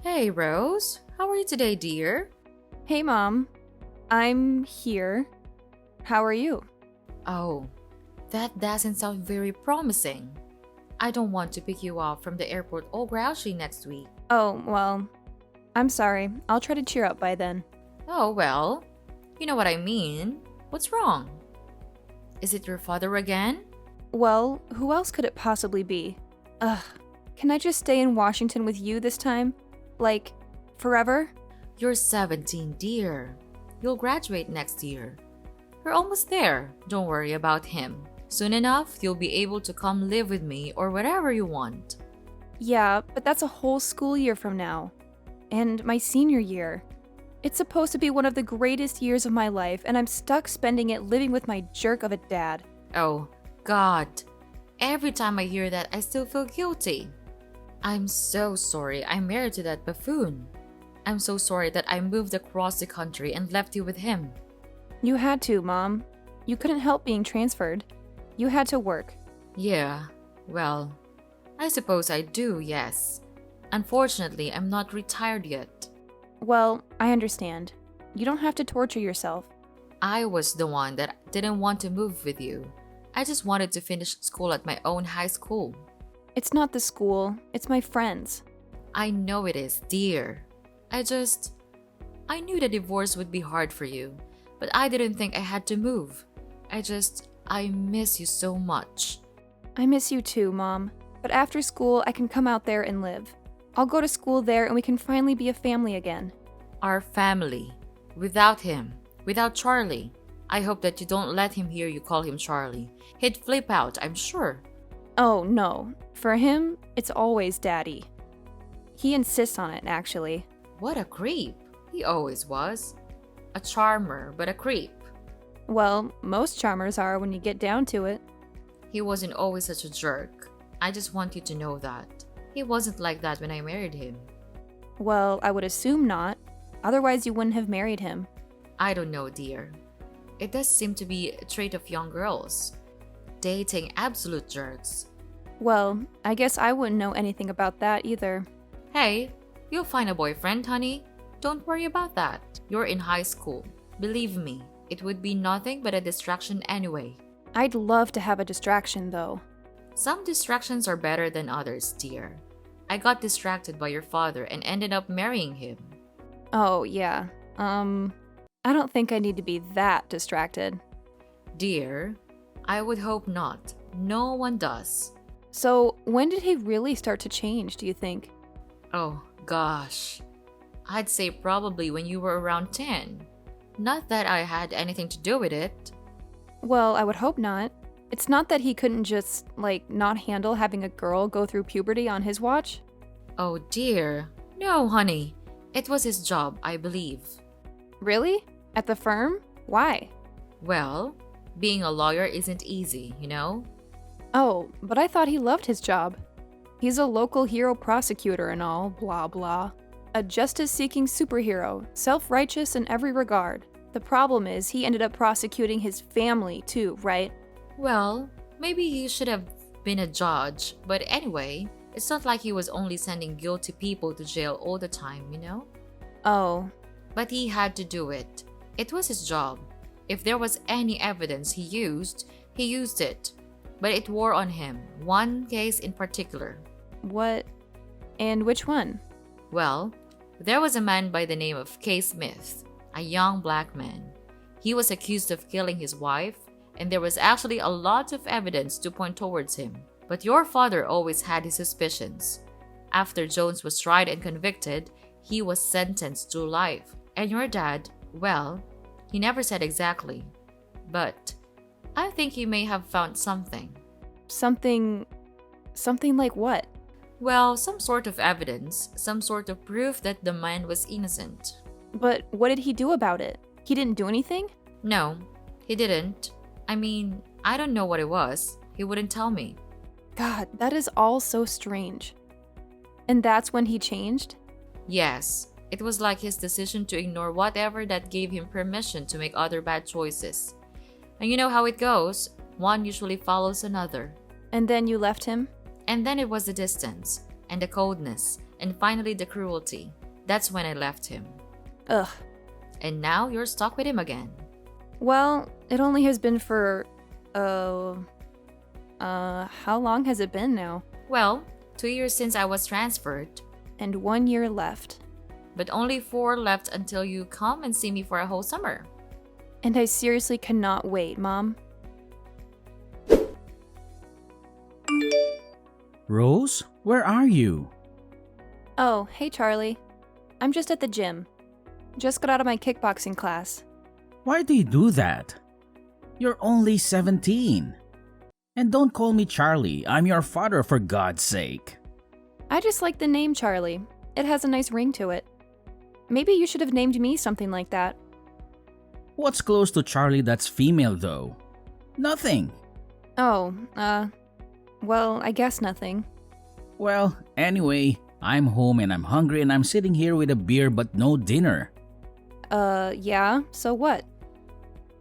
Hey, Rose. How are you today, dear? Hey, Mom. I'm here. How are you? Oh, that doesn't sound very promising. I don't want to pick you up from the airport all grouchy next week. Oh, well, I'm sorry. I'll try to cheer up by then. Oh, well, you know what I mean. What's wrong? Is it your father again? Well, who else could it possibly be? Ugh. Can I just stay in Washington with you this time? Like, forever? You're 17, dear. You'll graduate next year. You're almost there. Don't worry about him. Soon enough, you'll be able to come live with me or whatever you want. Yeah, but that's a whole school year from now. And my senior year. It's supposed to be one of the greatest years of my life, and I'm stuck spending it living with my jerk of a dad. Oh, God. Every time I hear that, I still feel guilty. I'm so sorry I married to that buffoon. I'm so sorry that I moved across the country and left you with him. You had to, Mom. You couldn't help being transferred. You had to work. Yeah, well, I suppose I do, yes. Unfortunately, I'm not retired yet. Well, I understand. You don't have to torture yourself. I was the one that didn't want to move with you. I just wanted to finish school at my own high school. It's not the school, it's my friends. I know it is, dear. I knew the divorce would be hard for you, but I didn't think I had to move. I miss you so much. I miss you too, Mom. But after school, I can come out there and live. I'll go to school there and we can finally be a family again. Our family. Without him. Without Charlie. I hope that you don't let him hear you call him Charlie. He'd flip out, I'm sure. Oh, no. For him, it's always Daddy. He insists on it, actually. What a creep. He always was. A charmer, but a creep. Well, most charmers are when you get down to it. He wasn't always such a jerk. I just want you to know that. He wasn't like that when I married him. Well, I would assume not. Otherwise, you wouldn't have married him. I don't know, dear. It does seem to be a trait of young girls. Dating absolute jerks. Well, I guess I wouldn't know anything about that either. Hey, you'll find a boyfriend, honey. Don't worry about that. You're in high school. Believe me, it would be nothing but a distraction anyway. I'd love to have a distraction, though. Some distractions are better than others, dear. I got distracted by your father and ended up marrying him. Oh, yeah. I don't think I need to be that distracted. Dear, I would hope not. No one does. So, when did he really start to change, do you think? Oh, gosh. I'd say probably when you were around 10. Not that I had anything to do with it. Well, I would hope not. It's not that he couldn't just, not handle having a girl go through puberty on his watch. Oh, dear. No, honey. It was his job, I believe. Really? At the firm? Why? Well, being a lawyer isn't easy, you know? Oh, but I thought he loved his job. He's a local hero prosecutor and all, blah blah. A justice-seeking superhero, self-righteous in every regard. The problem is he ended up prosecuting his family too, right? Well, maybe he should have been a judge, but anyway, it's not like he was only sending guilty people to jail all the time, you know? Oh. But he had to do it. It was his job. If there was any evidence he used it. But it wore on him, one case in particular. What? And which one? Well, there was a man by the name of K. Smith, a young black man. He was accused of killing his wife, and there was actually a lot of evidence to point towards him. But your father always had his suspicions. After Jones was tried and convicted, he was sentenced to life. And your dad, well, he never said exactly. But I think he may have found something. Something like what? Well, some sort of evidence, some sort of proof that the man was innocent. But what did he do about it? He didn't do anything? No, he didn't. I mean, I don't know what it was. He wouldn't tell me. God, that is all so strange. And that's when he changed? Yes, it was like his decision to ignore whatever that gave him permission to make other bad choices. And you know how it goes. One usually follows another. And then you left him? And then it was the distance, and the coldness, and finally the cruelty. That's when I left him. Ugh. And now you're stuck with him again. Well, it only has been for, how long has it been now? Well, 2 years since I was transferred, And 1 year left. but only 4 left until you come and see me for a whole summer. And I seriously cannot wait, Mom. Rose, where are you? Oh, hey Charlie. I'm just at the gym. Just got out of my kickboxing class. Why do you do that? You're only 17. And don't call me Charlie. I'm your father, for God's sake. I just like the name Charlie. It has a nice ring to it. Maybe you should have named me something like that. What's close to Charlie that's female, though? Nothing. Oh, well, I guess nothing. Well, anyway, I'm home and I'm hungry and I'm sitting here with a beer but no dinner. Yeah, so what?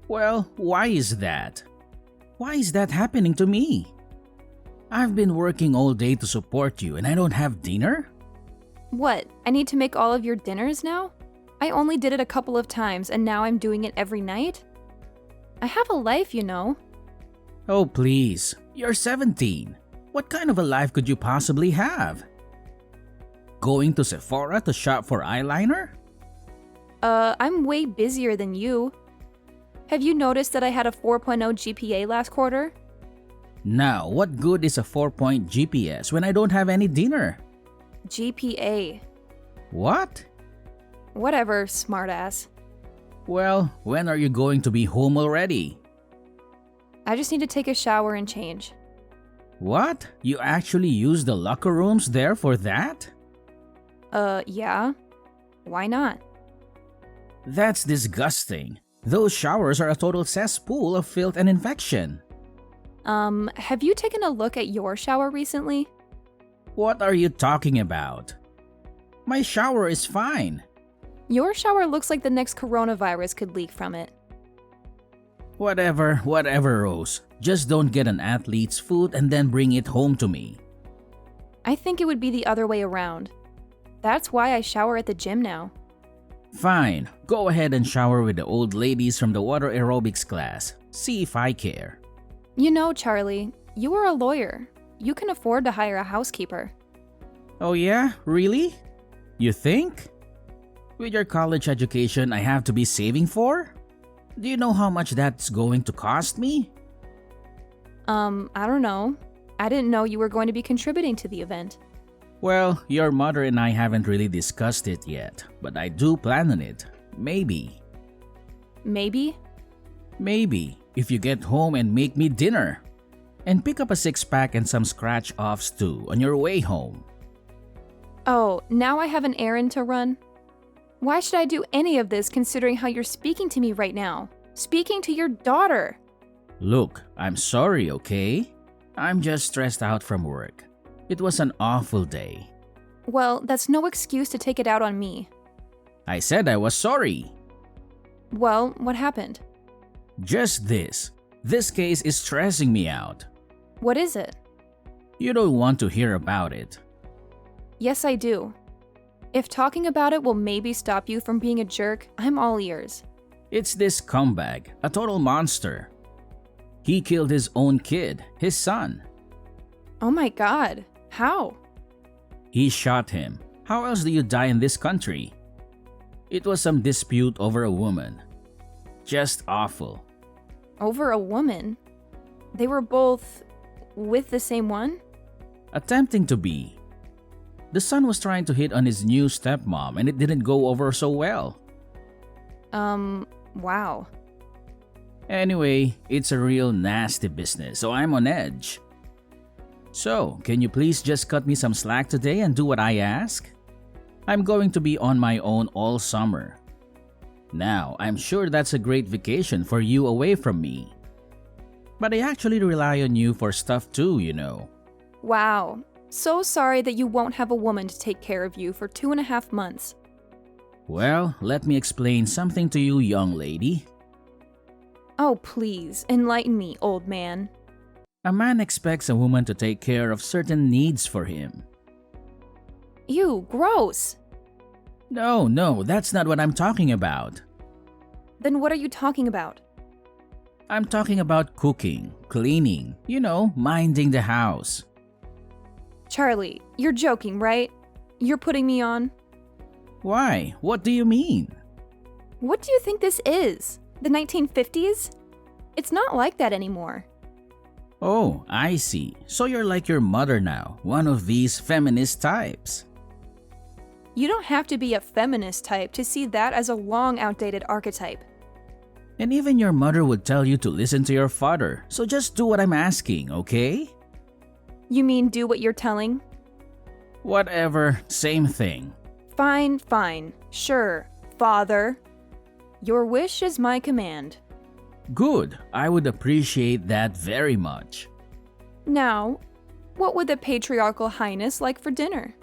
Well, why is that? Why is that happening to me? I've been working all day to support you and I don't have dinner? What? I need to make all of your dinners now? I only did it a couple of times and now I'm doing it every night? I have a life, you know. Oh, please. You're 17. What kind of a life could you possibly have? Going to Sephora to shop for eyeliner? I'm way busier than you. Have you noticed that I had a 4.0 GPA last quarter? Now, what good is a 4-point GPS when I don't have any dinner? GPA. What? Whatever, smartass. Well, when are you going to be home already? I just need to take a shower and change. What? You actually use the locker rooms there for that? Yeah. Why not? That's disgusting. Those showers are a total cesspool of filth and infection. Have you taken a look at your shower recently? What are you talking about? My shower is fine. Your shower looks like the next coronavirus could leak from it. Whatever, Rose. Just don't get an athlete's food and then bring it home to me. I think it would be the other way around. That's why I shower at the gym now. Fine, go ahead and shower with the old ladies from the water aerobics class. See if I care. You know, Charlie, you are a lawyer. You can afford to hire a housekeeper. Oh yeah? Really? You think? With your college education I have to be saving for? Do you know how much that's going to cost me? I don't know. I didn't know you were going to be contributing to the event. Well, your mother and I haven't really discussed it yet, but I do plan on it. Maybe. Maybe? Maybe, if you get home and make me dinner. And pick up a 6-pack and some scratch-offs too on your way home. Oh, now I have an errand to run? Why should I do any of this considering how you're speaking to me right now? Speaking to your daughter! Look, I'm sorry, okay? I'm just stressed out from work. It was an awful day. Well, that's no excuse to take it out on me. I said I was sorry. Well, what happened? Just this. This case is stressing me out. What is it? You don't want to hear about it. Yes, I do. If talking about it will maybe stop you from being a jerk, I'm all ears. It's this scumbag, a total monster. He killed his own kid, his son. Oh my god, how? He shot him. How else do you die in this country? It was some dispute over a woman. Just awful. Over a woman? They were both with the same one? Attempting to be. The son was trying to hit on his new stepmom and it didn't go over so well. Wow. Anyway, it's a real nasty business, so I'm on edge. So, can you please just cut me some slack today and do what I ask? I'm going to be on my own all summer. Now, I'm sure that's a great vacation for you away from me. But I actually rely on you for stuff too, you know. Wow. So sorry that you won't have a woman to take care of you for 2.5 months. Well, let me explain something to you, young lady. Oh, please, enlighten me, old man. A man expects a woman to take care of certain needs for him. Ew, gross. No, that's not what I'm talking about. Then what are you talking about? I'm talking about cooking, cleaning, minding the house. Charlie, you're joking, right? You're putting me on? Why? What do you mean? What do you think this is? The 1950s? It's not like that anymore. Oh, I see. So you're like your mother now, one of these feminist types. You don't have to be a feminist type to see that as a long outdated archetype. And even your mother would tell you to listen to your father, so just do what I'm asking, okay? You mean do what you're telling? Whatever, same thing. Fine. Sure, father. Your wish is my command. Good, I would appreciate that very much. Now, what would the patriarchal highness like for dinner?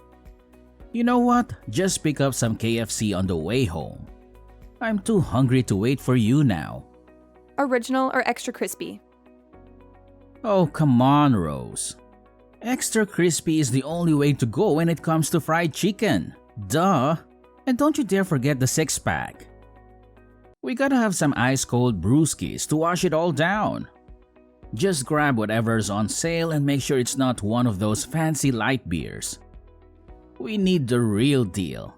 You know what? Just pick up some KFC on the way home. I'm too hungry to wait for you now. Original or extra crispy? Oh, come on, Rose. Extra crispy is the only way to go when it comes to fried chicken. Duh! And don't you dare forget the six-pack. We gotta have some ice-cold brewskis to wash it all down. Just grab whatever's on sale and make sure it's not one of those fancy light beers. We need the real deal.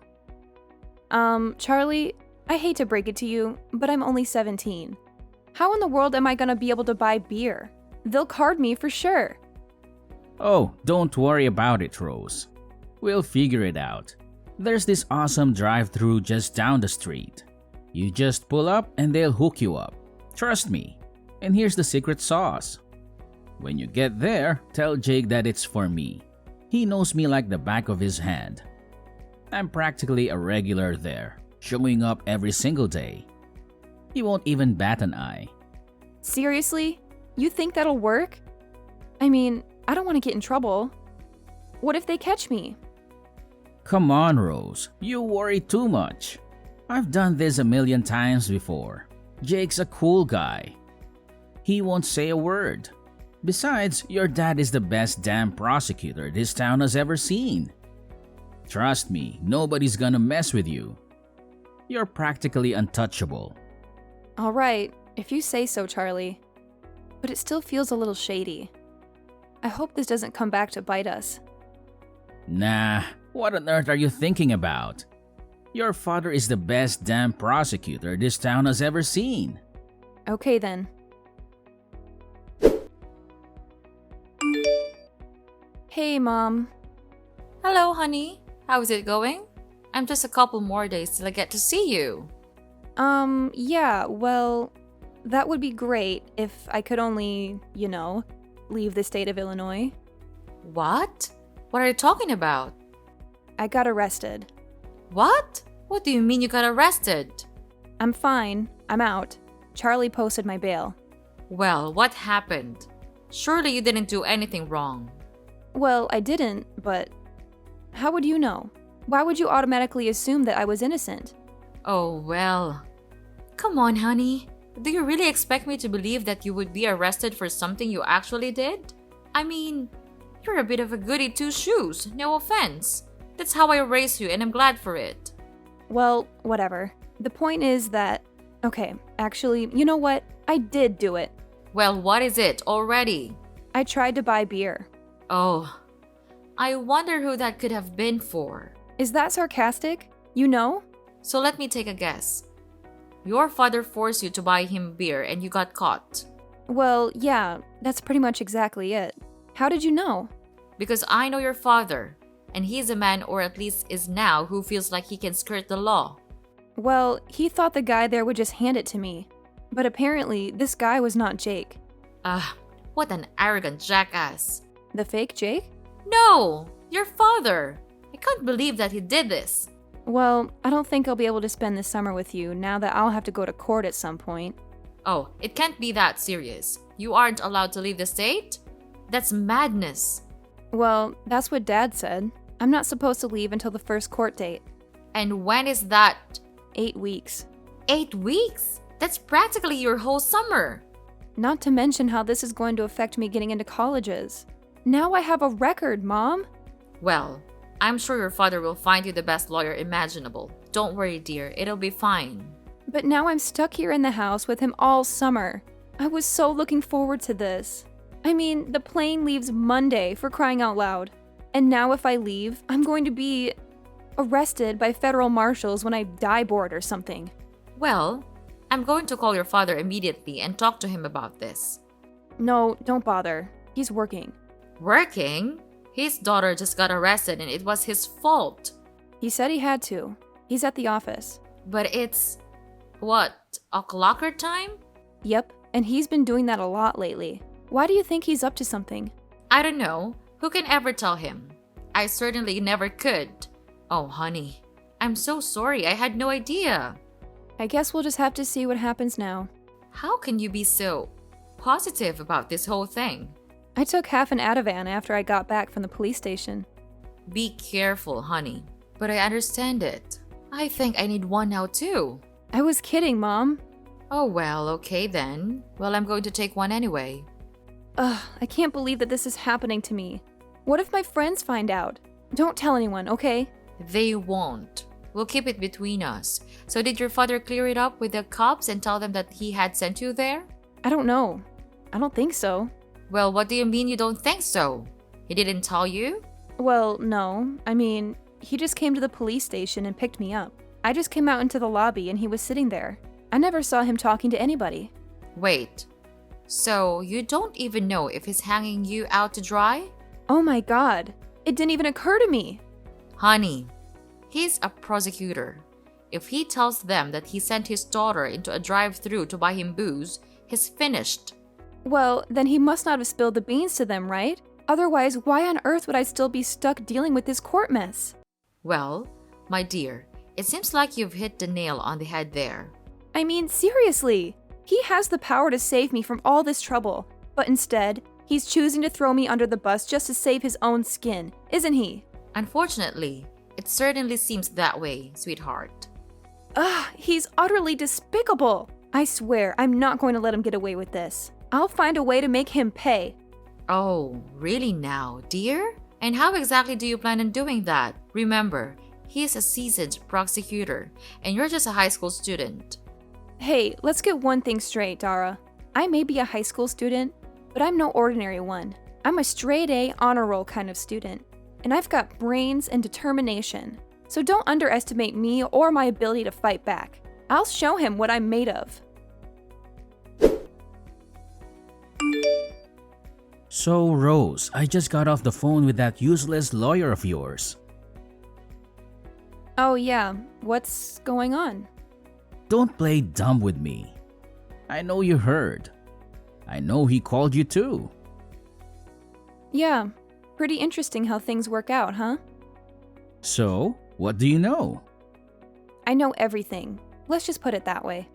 Charlie, I hate to break it to you, but I'm only 17. How in the world am I gonna be able to buy beer? They'll card me for sure. Oh, don't worry about it, Rose. We'll figure it out. There's this awesome drive-thru just down the street. You just pull up and they'll hook you up. Trust me. And here's the secret sauce. When you get there, tell Jake that it's for me. He knows me like the back of his hand. I'm practically a regular there, showing up every single day. He won't even bat an eye. Seriously? You think that'll work? I mean, I don't want to get in trouble. What if they catch me? Come on, Rose. You worry too much. I've done this a million times before. Jake's a cool guy. He won't say a word. Besides, your dad is the best damn prosecutor this town has ever seen. Trust me, nobody's gonna mess with you. You're practically untouchable. All right, if you say so, Charlie. But it still feels a little shady. I hope this doesn't come back to bite us. Nah, what on earth are you thinking about? Your father is the best damn prosecutor this town has ever seen. Okay then. Hey, Mom. Hello, honey. How is it going? I'm just a couple more days till I get to see you. Yeah, well, that would be great if I could only, leave the state of Illinois. What? What are you talking about? I got arrested. What? What do you mean you got arrested? I'm fine. I'm out. Charlie posted my bail. Well, what happened? Surely you didn't do anything wrong. Well, I didn't, but how would you know? Why would you automatically assume that I was innocent? Oh, well. Come on, honey. Do you really expect me to believe that you would be arrested for something you actually did? I mean, you're a bit of a goody two-shoes, no offense. That's how I raised you and I'm glad for it. Well, whatever. The point is that... Okay, actually, you know what? I did do it. Well, what is it already? I tried to buy beer. Oh, I wonder who that could have been for. Is that sarcastic? You know? So let me take a guess. Your father forced you to buy him beer and you got caught. Well, yeah, that's pretty much exactly it. How did you know? Because I know your father, and he's a man, or at least is now, who feels like he can skirt the law. Well, he thought the guy there would just hand it to me. But apparently, this guy was not Jake. What an arrogant jackass. The fake Jake? No! Your father! I can't believe that he did this. Well, I don't think I'll be able to spend this summer with you now that I'll have to go to court at some point. Oh, it can't be that serious. You aren't allowed to leave the state? That's madness. Well, that's what Dad said. I'm not supposed to leave until the first court date. And when is that? 8 weeks. 8 weeks? That's practically your whole summer. Not to mention how this is going to affect me getting into colleges. Now I have a record, Mom. Well, I'm sure your father will find you the best lawyer imaginable. Don't worry, dear. It'll be fine. But now I'm stuck here in the house with him all summer. I was so looking forward to this. I mean, the plane leaves Monday, for crying out loud. And now if I leave, I'm going to be arrested by federal marshals when I die bored or something. Well, I'm going to call your father immediately and talk to him about this. No, don't bother. He's working. Working? His daughter just got arrested and it was his fault. He said he had to. He's at the office. But it's, what, o'clocker time? Yep, and he's been doing that a lot lately. Why do you think he's up to something? I don't know. Who can ever tell him? I certainly never could. Oh, honey, I'm so sorry. I had no idea. I guess we'll just have to see what happens now. How can you be so positive about this whole thing? I took half an Ativan after I got back from the police station. Be careful, honey. But I understand it. I think I need one now too. I was kidding, Mom. Oh well, okay then. Well, I'm going to take one anyway. Ugh, I can't believe that this is happening to me. What if my friends find out? Don't tell anyone, okay? They won't. We'll keep it between us. So did your father clear it up with the cops and tell them that he had sent you there? I don't know. I don't think so. Well, what do you mean you don't think so? He didn't tell you? Well, no. I mean, he just came to the police station and picked me up. I just came out into the lobby and he was sitting there. I never saw him talking to anybody. Wait. So you don't even know if he's hanging you out to dry? Oh my god. It didn't even occur to me. Honey, he's a prosecutor. If he tells them that he sent his daughter into a drive-thru to buy him booze, he's finished. Well, then he must not have spilled the beans to them, right? Otherwise, why on earth would I still be stuck dealing with this court mess? Well, my dear, it seems like you've hit the nail on the head there. I mean, seriously. He has the power to save me from all this trouble, but instead, he's choosing to throw me under the bus just to save his own skin, isn't he? Unfortunately, it certainly seems that way, sweetheart. Ugh, he's utterly despicable. I swear, I'm not going to let him get away with this. I'll find a way to make him pay. Oh, really now, dear? And how exactly do you plan on doing that? Remember, he is a seasoned prosecutor, and you're just a high school student. Hey, let's get one thing straight, Dara. I may be a high school student, but I'm no ordinary one. I'm a straight A honor roll kind of student, and I've got brains and determination. So don't underestimate me or my ability to fight back. I'll show him what I'm made of. So, Rose, I just got off the phone with that useless lawyer of yours. Oh yeah, what's going on? Don't play dumb with me. I know you heard. I know he called you too. Yeah, pretty interesting how things work out, huh? So, what do you know? I know everything. Let's just put it that way.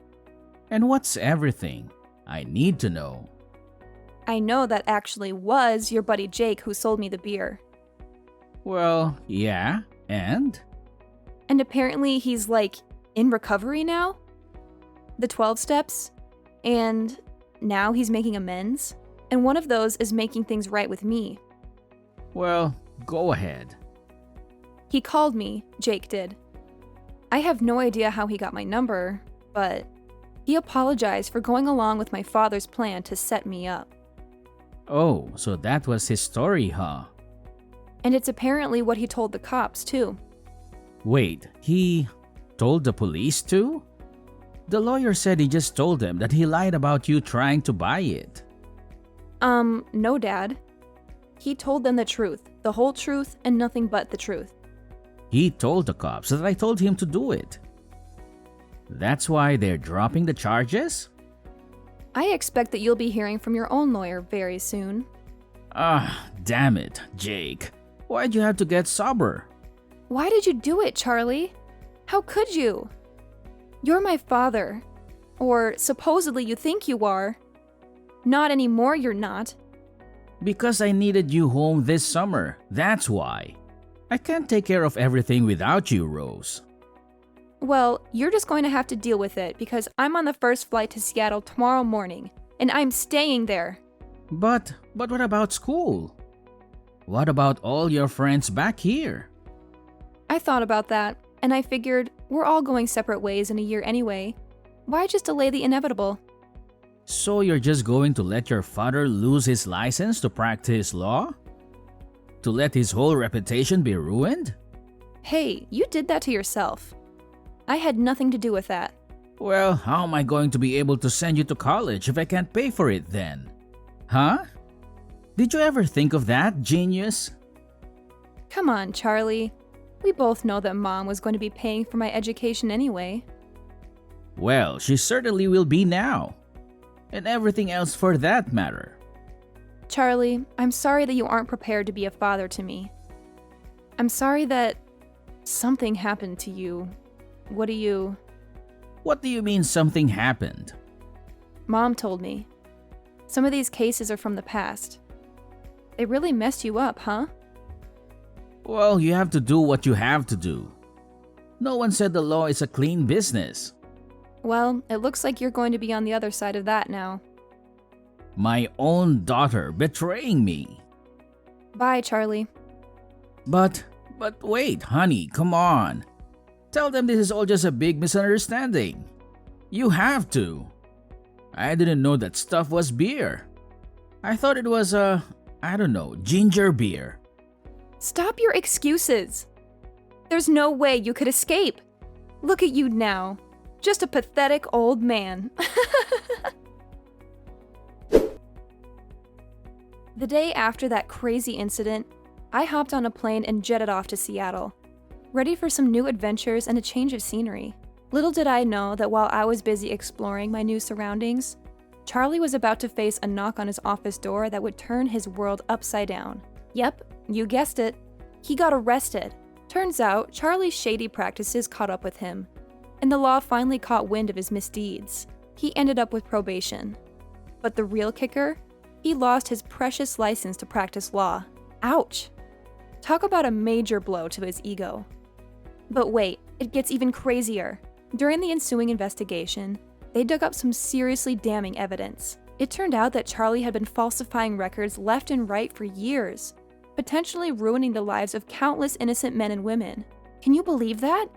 And what's everything? I need to know. I know that actually was your buddy Jake who sold me the beer. Well, yeah, and? And apparently he's like in recovery now? The 12 steps? And now he's making amends? And one of those is making things right with me. Well, go ahead. He called me, Jake did. I have no idea how he got my number, but he apologized for going along with my father's plan to set me up. Oh, so that was his story, huh? And it's apparently what he told the cops, too. Wait, he told the police too? The lawyer said he just told them that he lied about you trying to buy it. No, Dad. He told them the truth, the whole truth, and nothing but the truth. He told the cops that I told him to do it. That's why they're dropping the charges? I expect that you'll be hearing from your own lawyer very soon. Ah, damn it, Jake. Why'd you have to get sober? Why did you do it, Charlie? How could you? You're my father. Or supposedly you think you are. Not anymore, you're not. Because I needed you home this summer, that's why. I can't take care of everything without you, Rose. Well, you're just going to have to deal with it because I'm on the first flight to Seattle tomorrow morning, and I'm staying there. But what about school? What about all your friends back here? I thought about that, and I figured we're all going separate ways in a year anyway. Why just delay the inevitable? So you're just going to let your father lose his license to practice law? To let his whole reputation be ruined? Hey, you did that to yourself. I had nothing to do with that. Well, how am I going to be able to send you to college if I can't pay for it then? Huh? Did you ever think of that, genius? Come on, Charlie. We both know that Mom was going to be paying for my education anyway. Well, she certainly will be now. And everything else for that matter. Charlie, I'm sorry that you aren't prepared to be a father to me. I'm sorry that something happened to you. What do you mean something happened? Mom told me. Some of these cases are from the past. They really messed you up, huh? Well, you have to do what you have to do. No one said the law is a clean business. Well, it looks like you're going to be on the other side of that now. My own daughter betraying me. Bye, Charlie. But wait, honey, come on. Tell them this is all just a big misunderstanding. You have to. I didn't know that stuff was beer. I thought it was ginger beer. Stop your excuses. There's no way you could escape. Look at you now. Just a pathetic old man. The day after that crazy incident, I hopped on a plane and jetted off to Seattle, ready for some new adventures and a change of scenery. Little did I know that while I was busy exploring my new surroundings, Charlie was about to face a knock on his office door that would turn his world upside down. Yep, you guessed it. He got arrested. Turns out, Charlie's shady practices caught up with him, and the law finally caught wind of his misdeeds. He ended up with probation. But the real kicker? He lost his precious license to practice law. Ouch! Talk about a major blow to his ego. But wait, it gets even crazier. During the ensuing investigation, they dug up some seriously damning evidence. It turned out that Charlie had been falsifying records left and right for years, potentially ruining the lives of countless innocent men and women. Can you believe that?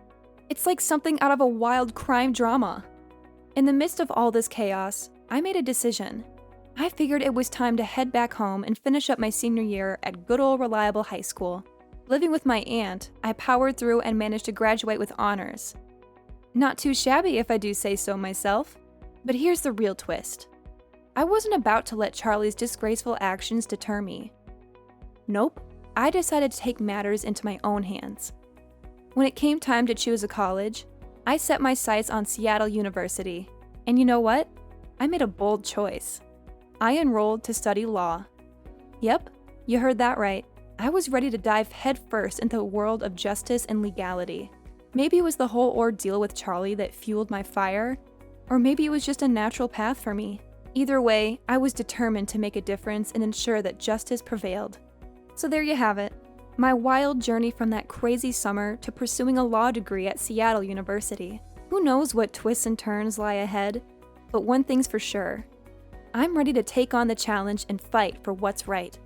It's like something out of a wild crime drama. In the midst of all this chaos, I made a decision. I figured it was time to head back home and finish up my senior year at good old reliable high school. Living with my aunt, I powered through and managed to graduate with honors. Not too shabby if I do say so myself. But here's the real twist. I wasn't about to let Charlie's disgraceful actions deter me. Nope, I decided to take matters into my own hands. When it came time to choose a college, I set my sights on Seattle University. And you know what? I made a bold choice. I enrolled to study law. Yep, you heard that right. I was ready to dive headfirst into the world of justice and legality. Maybe it was the whole ordeal with Charlie that fueled my fire, or maybe it was just a natural path for me. Either way, I was determined to make a difference and ensure that justice prevailed. So there you have it. My wild journey from that crazy summer to pursuing a law degree at Seattle University. Who knows what twists and turns lie ahead, but one thing's for sure. I'm ready to take on the challenge and fight for what's right.